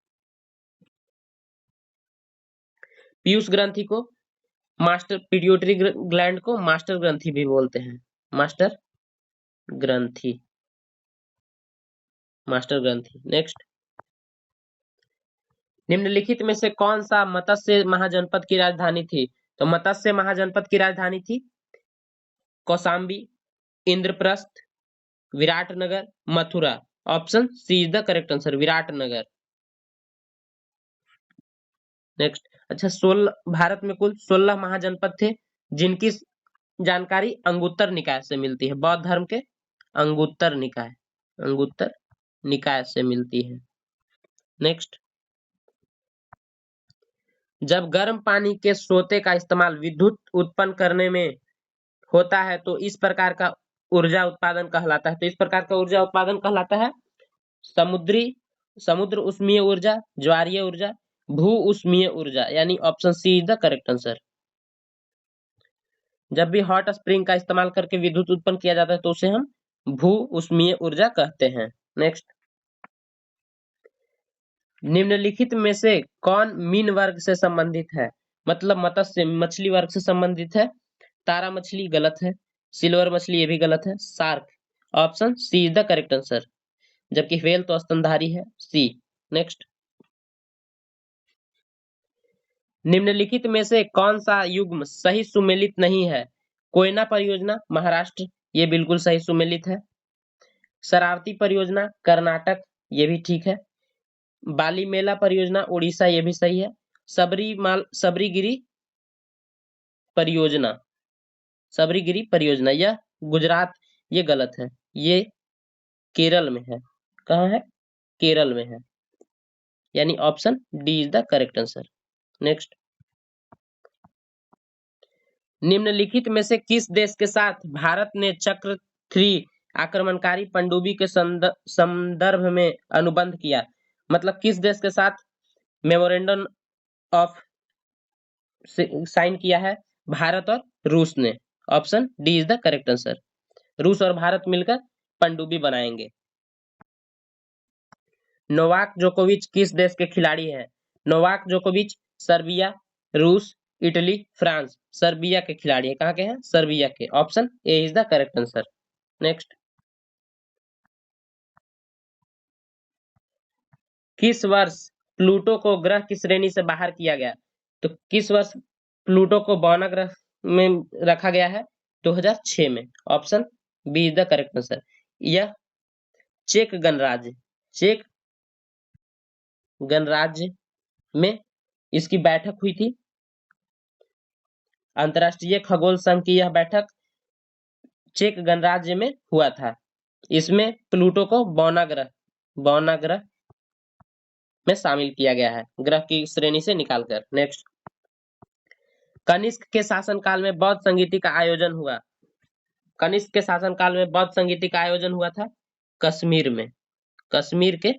पीयूष ग्रंथि को पिट्यूटरी ग्लैंड को मास्टर ग्रंथि भी बोलते हैं, मास्टर ग्रंथि। नेक्स्ट, निम्नलिखित में से कौन सा मत्स्य महाजनपद की राजधानी थी? तो मत्स्य महाजनपद की राजधानी थी Kaushambi, Indraprastha, Viratnagar, Mathura, option C is the correct answer, Viratnagar. Next, अच्छा, भारत में कुल 16 महाजनपद थे जिनकी जानकारी अंगुत्तर निकाय से मिलती है, बौद्ध धर्म के अंगुत्तर निकाय से मिलती है। नेक्स्ट, जब गर्म पानी के सोते का इस्तेमाल विद्युत उत्पन्न करने में होता है तो इस प्रकार का ऊर्जा उत्पादन कहलाता है। तो इस प्रकार का ऊर्जा उत्पादन कहलाता है समुद्र उष्मीय ऊर्जा, ज्वारीय ऊर्जा, भू उष्मीय ऊर्जा, यानी option C is the correct answer. जब भी हॉट स्प्रिंग का इस्तेमाल करके विद्युत उत्पन्न किया जाता है तो उसे हम भू उष्मीय ऊर्जा कहते हैं। नेक्स्ट, निम्नलिखित में से कौन मीन वर्ग से संबंधित है? मतलब मत्स्य मछली वर्ग से संबंधित है। तारा मछली गलत है, सिल्वर मछली ये भी गलत है, shark option C is the correct answer, जबकि व्हेल तो स्तनधारी है, सी। नेक्स्ट, निम्नलिखित में से कौन सा युग्म सही सुमेलित नहीं है? कोयना परियोजना महाराष्ट्र, ये बिल्कुल सही सुमेलित है। शरावती परियोजना कर्नाटक, ये भी ठीक है। बालीमेला परियोजना उड़ीसा, ये भी सही है। सबरीगिरी परियोजना सबरीगिरी परियोजना यह गुजरात, ये गलत है, ये केरल में है। कहाँ है? केरल में है, यानी option D is the correct answer. Next, निम्नलिखित में से किस देश के साथ भारत ने चक्र 3 आक्रमणकारी पनडुब्बी के संदर्भ में अनुबंध किया? मतलब किस देश के साथ मेमोरेंडम ऑफ साइन किया है? भारत और रूस ने। Option D is the correct answer, रूस और भारत मिलकर पनडुब्बी बनाएंगे। नोवाक जोकोविच किस देश के खिलाड़ी हैं? नोवाक जोकोविच सर्बिया, रूस, इटली, फ्रांस। सर्बिया के खिलाड़ी है। कहाँ के हैं? सर्बिया के। Option A is the correct answer. Next, किस वर्ष प्लूटो को ग्रह की श्रेणी से बाहर किया गया? तो किस वर्ष प्लूटो को बौना ग्रह में रखा गया है? 2006 में। Option B is the correct answer. यह चेक गणराज्य में इसकी बैठक हुई थी। अंतर्राष्ट्रीय खगोल संघ की यह बैठक चेक गणराज्य में हुआ था। इसमें प्लूटो को बौना ग्रह में शामिल किया गया है, ग्रह की श्रेणी से निकालकर। नेक्स्ट, कनिष्क के शासनकाल में बौद्ध संगीति का आयोजन हुआ। कनिष्क के शासनकाल में बौद्ध संगीति का आयोजन हुआ था कश्मीर में, कश्मीर के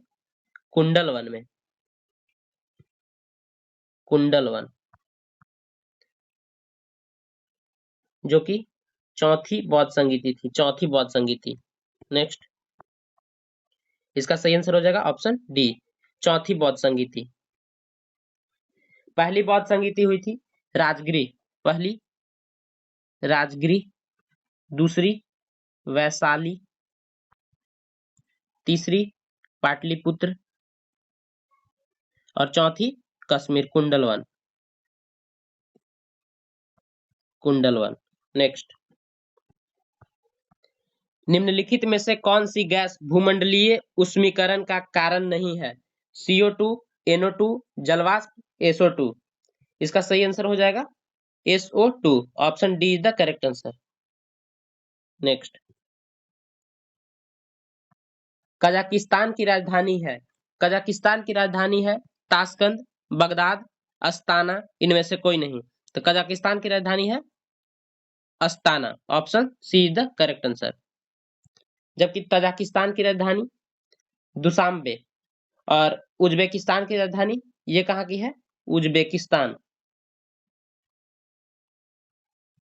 कुंडलवन में। कुंडलवन, जो कि चौथी बौद्ध संगीति। नेक्स्ट, इसका सही आंसर हो जाएगा ऑप्शन डी, चौथी बौद्ध संगीति। पहली बौद्ध संगीति हुई थी राजगिरी, दूसरी वैशाली, तीसरी पाटलिपुत्र और चौथी कश्मीर कुंडलवन। नेक्स्ट, निम्नलिखित में से कौन सी गैस भूमंडलीय उष्मीकरण का कारण नहीं है? CO2, NO2, जलवाष्प, SO2। इसका सही आंसर हो जाएगा SO2। Option D is the correct answer. Next, Kazakhstan की राजधानी है ताशकंद, बगदाद, अस्ताना, इनमें से कोई नहीं। तो कजाकिस्तान की राजधानी है Astana. Option C is the correct answer. जबकि तजाकिस्तान की राजधानी दुशांबे और उज्बेकिस्तान की राजधानी ये कहाँ की है?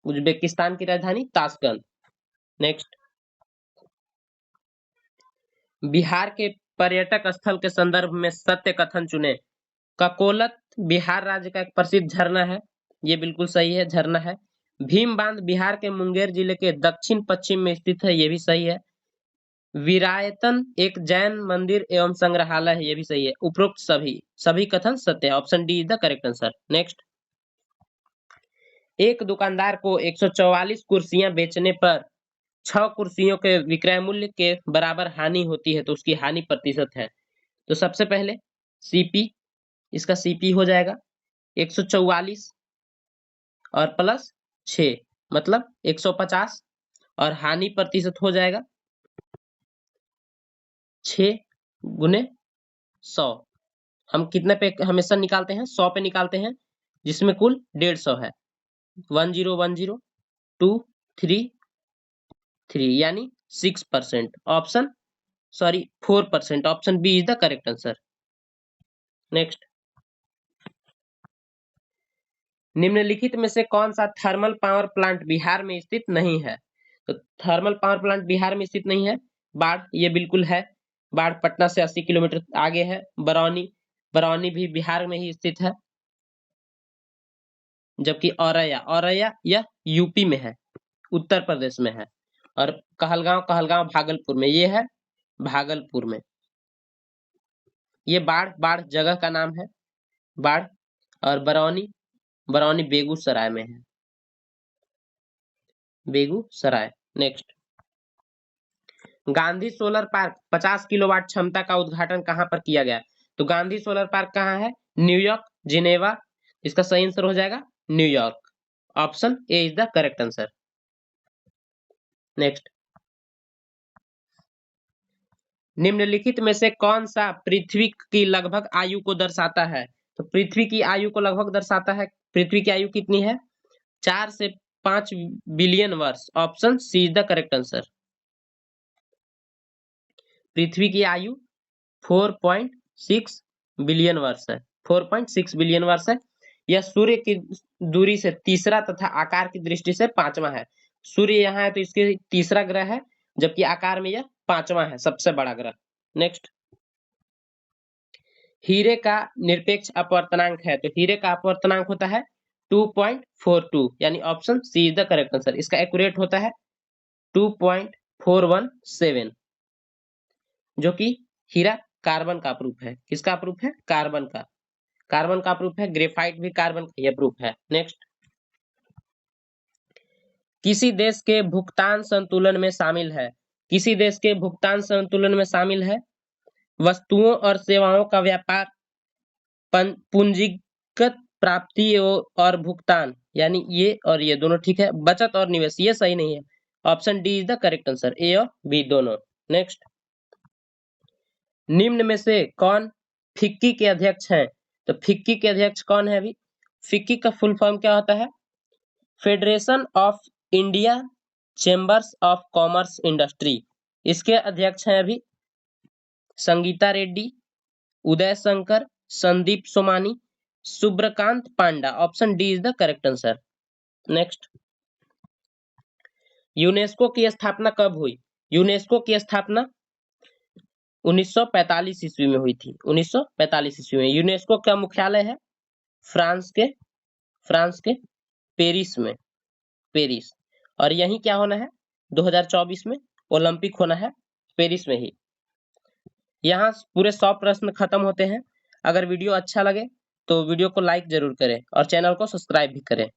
उज्बेकिस्तान की राजधानी ताशकंद। नेक्स्ट, बिहार के पर्यटक स्थल के संदर्भ में सत्य कथन चुने। ककोलत बिहार राज्य का एक प्रसिद्ध झरना है, ये बिल्कुल सही है, झरना है। भीम बांध बिहार के मुंगेर जिले के दक्षिण पश्चिम में स्थित है, ये भी सही है। वीरायतन एक जैन मंदिर एवं संग्रहालय है, ये भी सही है। उपरोक्त सभी कथन सत्य है। Option D is the correct answer. Next, एक दुकानदार को 144 कुर्सियां बेचने पर 6 कुर्सियों के विक्रय मूल्य के बराबर हानि होती है, तो उसकी हानि प्रतिशत है। तो सबसे पहले सीपी, इसका सीपी हो जाएगा 144 और प्लस 6 मतलब 150 और हानि प्रतिशत हो जाएगा 6 गुने 100 हम कितने पे हमेशा निकालते हैं? 100 पे निकालते हैं, जिसमें कुल 150 है। 1010 2 3 3 यानी 6%। Option 4%। Option B is the correct answer. Next, निम्नलिखित में से कौन सा थर्मल पावर प्लांट बिहार में स्थित नहीं है? तो थर्मल पावर प्लांट बिहार में स्थित नहीं है। बाढ़, ये बिल्कुल है। बाढ़ पटना से 80 किलोमीटर आगे है। बरौनी, बरौनी भी बिहार में ही स्थित है। जबकि औरैया, औरैया यह यूपी में है, उत्तर प्रदेश में है। और कहलगांव, कहलगांव भागलपुर में, ये है भागलपुर में। ये बाढ़, बाढ़ जगह का नाम है, बाढ़। और बरौनी, बरौनी बेगूसराय में है, Begusarai. Next, Gandhi solar park 50 kilowatt क्षमता का उद्घाटन कहां पर किया गया? तो गांधी सोलर पार्क कहां है? New York, Geneva. इसका सही आंसर हो जाएगा New York. Option A is the correct answer. Next, निम्नलिखित में से कौन सा पृथ्वी की लगभग आयु को दर्शाता है? तो पृथ्वी की आयु को लगभग दर्शाता है। पृथ्वी की आयु कितनी है? 4 से 5 बिलियन वर्ष। Option C is the correct answer. पृथ्वी की आयु 4.6 बिलियन वर्ष है। 4.6 बिलियन वर्ष है। यह सूर्य की दूरी से तीसरा तथा आकार की दृष्टि से पांचवा है। सूर्य यहाँ है तो इसके तीसरा ग्रह है, जबकि आकार में यह पांचवा है, सबसे बड़ा ग्रह। नेक्स्ट, हीरे का निरपेक्ष अपवर्तनांक है, तो हीरे का अपवर्तनांक होता है 2.42, यानी option C is the correct answer. इसका एक्यूरेट होता है 2.417, जो कि हीरा कार्बन का प्रूफ है। किसका प्रूफ है? कार्बन का। कार्बन का प्रूफ है। ग्रेफाइट भी कार्बन का यह प्रूफ है। नेक्स्ट, किसी देश के भुगतान संतुलन में शामिल है, किसी देश के भुगतान संतुलन में शामिल है वस्तुओं और सेवाओं का व्यापार, पूंजीगत प्राप्ति और भुगतान, यानी ये और ये दोनों ठीक है। बचत और निवेश, ये सही नहीं है। Option D is the correct answer, A और बी दोनों। नेक्स्ट, निम्न में से कौन फिक्की के अध्यक्ष हैं? तो फिक्की के अध्यक्ष कौन है? अभी फिक्की का फुल फॉर्म क्या होता है? Federation of India chambers of commerce industry. इसके अध्यक्ष हैं अभी Sangita Reddy, Uday Shankar, Sandip Somany, Subrakant Panda. Option D is the correct answer. Next, UNESCO की स्थापना कब हुई? यूनेस्को की स्थापना 1945 ईस्वी में हुई थी। 1945 ईस्वी में। यूनेस्को का मुख्यालय है फ्रांस के पेरिस में, पेरिस। और यही क्या होना है? 2024 में ओलंपिक होना है, पेरिस में ही। यहाँ पूरे 100 प्रश्न खत्म होते हैं। अगर वीडियो अच्छा लगे तो वीडियो को लाइक जरूर करें और चैनल को सब्सक्राइब भी करें।